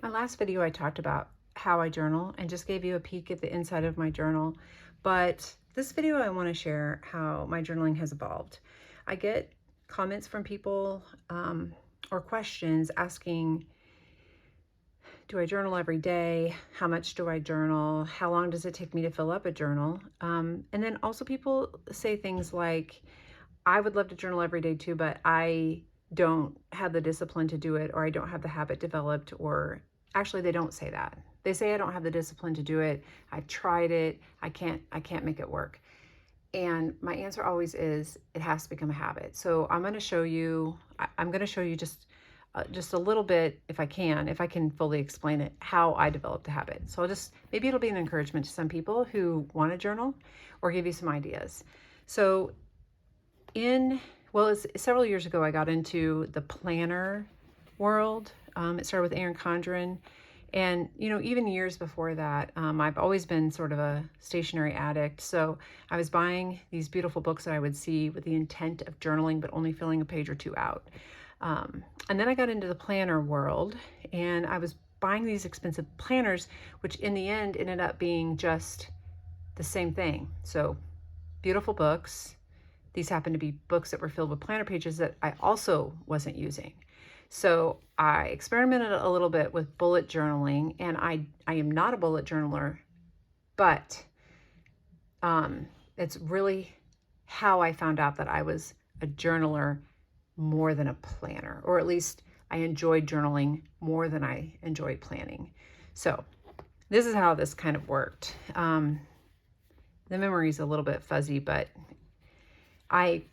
My last video, I talked about how I journal and just gave you a peek at the inside of my journal. But this video, I want to share how my journaling has evolved. I get comments from people or questions asking, do I journal every day? How much do I journal? How long does it take me to fill up a journal? And then also people say things like, I would love to journal every day too, but I don't have the discipline to do it, or I don't have the habit developed, or actually they don't say that. They say I don't have the discipline to do it. I've tried it. I can't make it work. And my answer always is it has to become a habit. So I'm going to show you, I'm going to show you just a little bit, if I can fully explain it, how I developed the habit. So maybe it'll be an encouragement to some people who want to journal or give you some ideas. So it's several years ago, I got into the planner world. It started with Aaron Condren. And, even years before that, I've always been sort of a stationery addict. So I was buying these beautiful books that I would see with the intent of journaling, but only filling a page or two out. And then I got into the planner world, and I was buying these expensive planners, which in the end ended up being just the same thing. So beautiful books. These happened to be books that were filled with planner pages that I also wasn't using. So I experimented a little bit with bullet journaling, and I am not a bullet journaler, but it's really how I found out that I was a journaler more than a planner, or at least I enjoyed journaling more than I enjoyed planning. So this is how this kind of worked. The memory's a little bit fuzzy, but I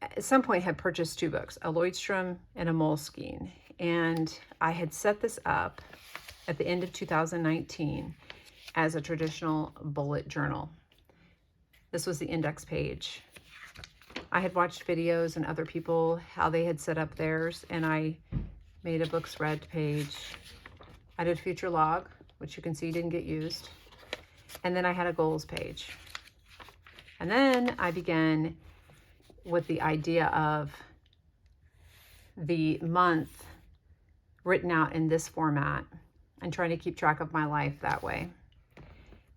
at some point had purchased two books, a Lloydstrom and a Moleskine, and I had set this up at the end of 2019 as a traditional bullet journal. This was the index page. I had watched videos and other people, how they had set up theirs, and I made a books read page. I did future log, which you can see didn't get used. And then I had a goals page. And then I began with the idea of the month written out in this format and trying to keep track of my life that way.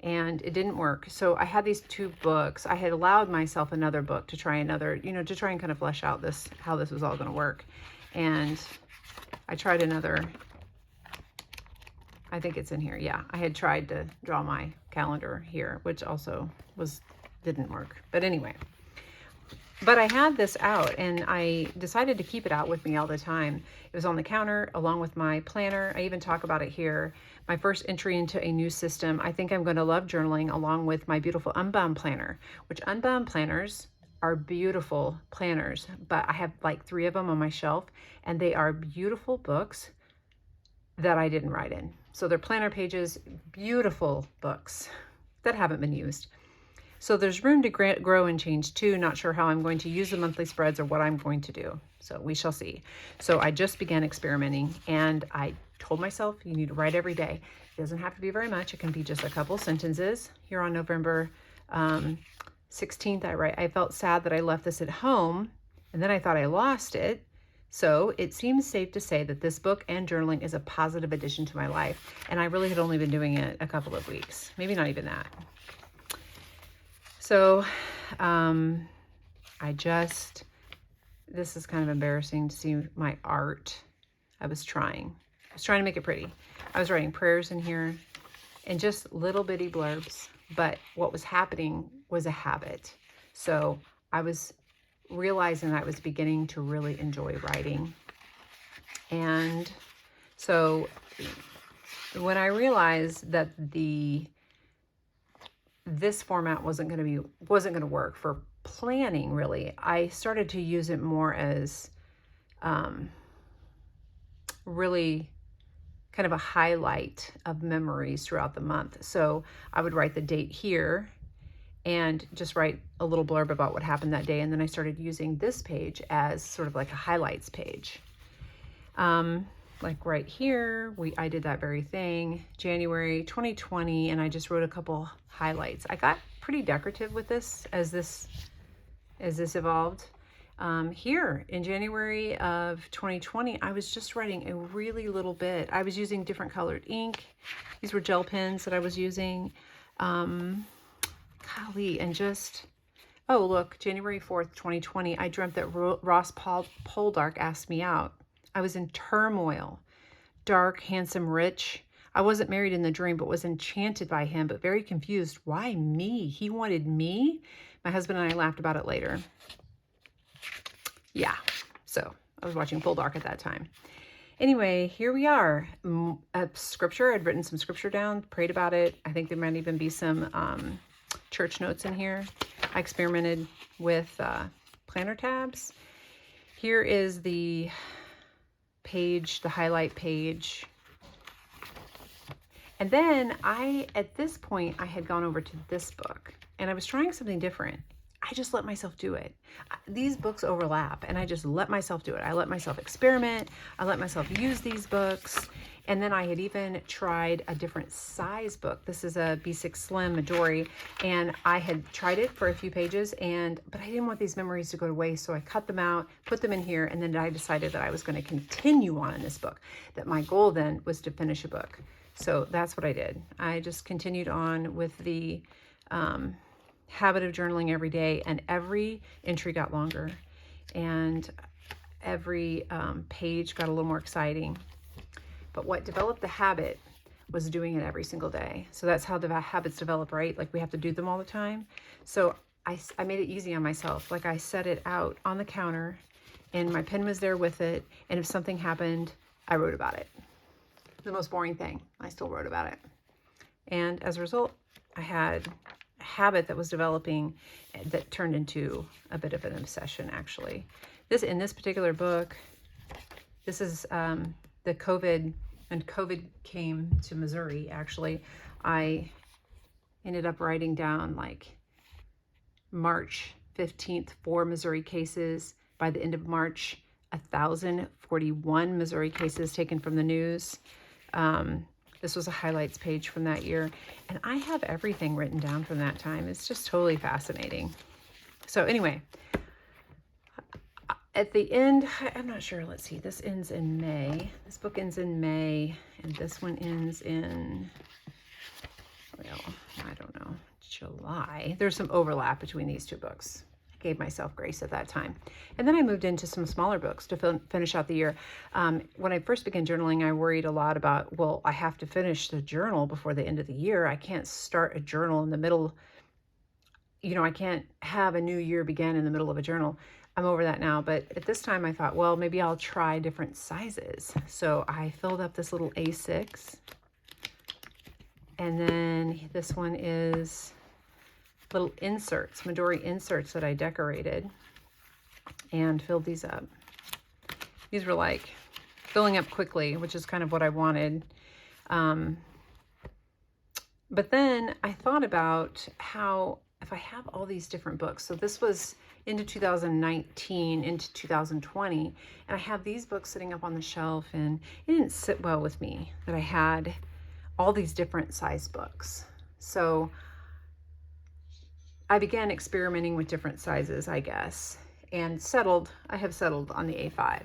And it didn't work. So I had these two books. I had allowed myself another book to try to try and kind of flesh out how this was all going to work. And I tried another, I think it's in here. Yeah, I had tried to draw my calendar here, which also didn't work. But anyway, but I had this out, and I decided to keep it out with me all the time. It was on the counter along with my planner. I even talk about it here. My first entry into a new system. I think I'm going to love journaling along with my beautiful Unbound planner, which Unbound planners are beautiful planners, but I have like 3 of them on my shelf, and they are beautiful books that I didn't write in. So they're planner pages, beautiful books that haven't been used. So there's room to grow and change too. Not sure how I'm going to use the monthly spreads or what I'm going to do. So we shall see. So I just began experimenting, and I told myself you need to write every day. It doesn't have to be very much. It can be just a couple sentences. Here on November 16th, I felt sad that I left this at home, and then I thought I lost it. So it seems safe to say that this book and journaling is a positive addition to my life. And I really had only been doing it a couple of weeks, maybe not even that. So this is kind of embarrassing to see my art. I was trying to make it pretty. I was writing prayers in here and just little bitty blurbs, but what was happening was a habit. So I was realizing I was beginning to really enjoy writing. And so when I realized that this format wasn't going to work for planning, really, I started to use it more as really kind of a highlight of memories throughout the month. So I would write the date here and just write a little blurb about what happened that day. And then I started using this page as sort of like a highlights page. Like right here, I did that very thing, January 2020, and I just wrote a couple highlights. I got pretty decorative with this as this evolved. Here in January of 2020, I was just writing a really little bit. I was using different colored ink. These were gel pens that I was using. Golly, and just, oh, look, January 4th, 2020, I dreamt that Ross Poldark asked me out. I was in turmoil, dark, handsome, rich. I wasn't married in the dream, but was enchanted by him, but very confused. Why me? He wanted me? My husband and I laughed about it later. Yeah, so I was watching Poldark at that time. Anyway, here we are. Scripture. I'd written some scripture down, prayed about it. I think there might even be some church notes in here. I experimented with planner tabs. Here is the page, the highlight page. And then at this point, I had gone over to this book and I was trying something different. I just let myself do it. These books overlap and I just let myself do it. I let myself experiment. I let myself use these books. And then I had even tried a different size book. This is a B6 Slim Midori, and I had tried it for a few pages, but I didn't want these memories to go to waste, so I cut them out, put them in here, and then I decided that I was going to continue on in this book, that my goal then was to finish a book. So that's what I did. I just continued on with the habit of journaling every day, and every entry got longer, and every page got a little more exciting. But what developed the habit was doing it every single day. So that's how the habits develop, right? Like we have to do them all the time. So I made it easy on myself. Like I set it out on the counter and my pen was there with it. And if something happened, I wrote about it. The most boring thing, I still wrote about it. And as a result, I had a habit that was developing that turned into a bit of an obsession, actually. In this particular book, this is the COVID, when COVID came to Missouri, actually, I ended up writing down like March 15th, 4 Missouri cases. By the end of March, 1,041 Missouri cases taken from the news. This was a highlights page from that year. And I have everything written down from that time. It's just totally fascinating. So anyway, at the end, I'm not sure, let's see, this ends in May. This book ends in May, and this one ends in, well, I don't know, July. There's some overlap between these two books. I gave myself grace at that time. And then I moved into some smaller books to finish out the year. When I first began journaling, I worried a lot about, well, I have to finish the journal before the end of the year. I can't start a journal in the middle. You know, I can't have a new year begin in the middle of a journal. I'm over that now, but at this time I thought, well, maybe I'll try different sizes. So I filled up this little A6, and then this one is little inserts, Midori inserts that I decorated and filled these up. These were like filling up quickly, which is kind of what I wanted. But then I thought about how, if I have all these different books, so this was into 2019, into 2020, and I have these books sitting up on the shelf, and it didn't sit well with me that I had all these different size books. So I began experimenting with different sizes, I guess, and I have settled on the A5,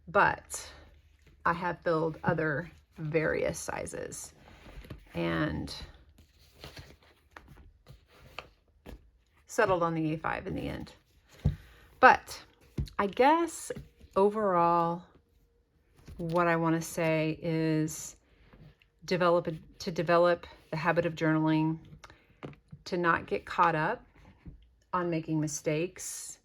but I have filled other various sizes, and settled on the A5 in the end. But I guess overall, what I want to say is to develop the habit of journaling, to not get caught up on making mistakes,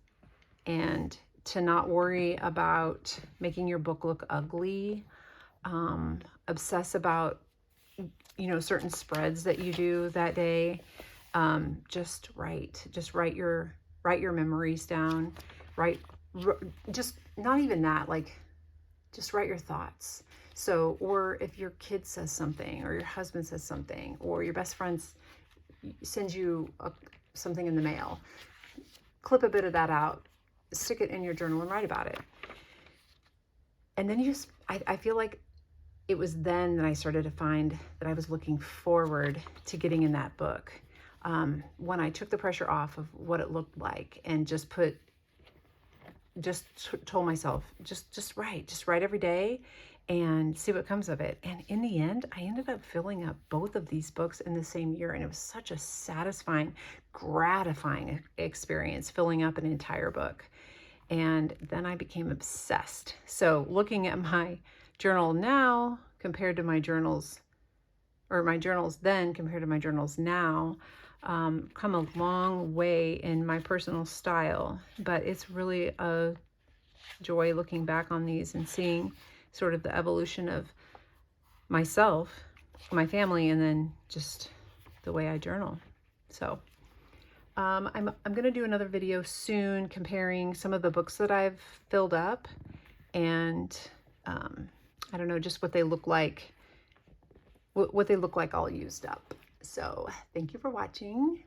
and to not worry about making your book look ugly, obsess about, you know, certain spreads that you do that day. Just write your memories down, just not even that, like just write your thoughts. So, or if your kid says something, or your husband says something, or your best friend sends you something in the mail, clip a bit of that out, stick it in your journal and write about it. And then I feel like it was then that I started to find that I was looking forward to getting in that book. When I took the pressure off of what it looked like and just put just told myself, just write every day and see what comes of it. And in the end, I ended up filling up both of these books in the same year. And it was such a satisfying, gratifying experience filling up an entire book. And then I became obsessed. So looking at my journal now compared to my journals, or my journals then compared to my journals now, come a long way in my personal style. But it's really a joy looking back on these and seeing sort of the evolution of myself, my family, and then just the way I journal. So I'm going to do another video soon comparing some of the books that I've filled up and I don't know, just what they look like, what they look like all used up. So thank you for watching.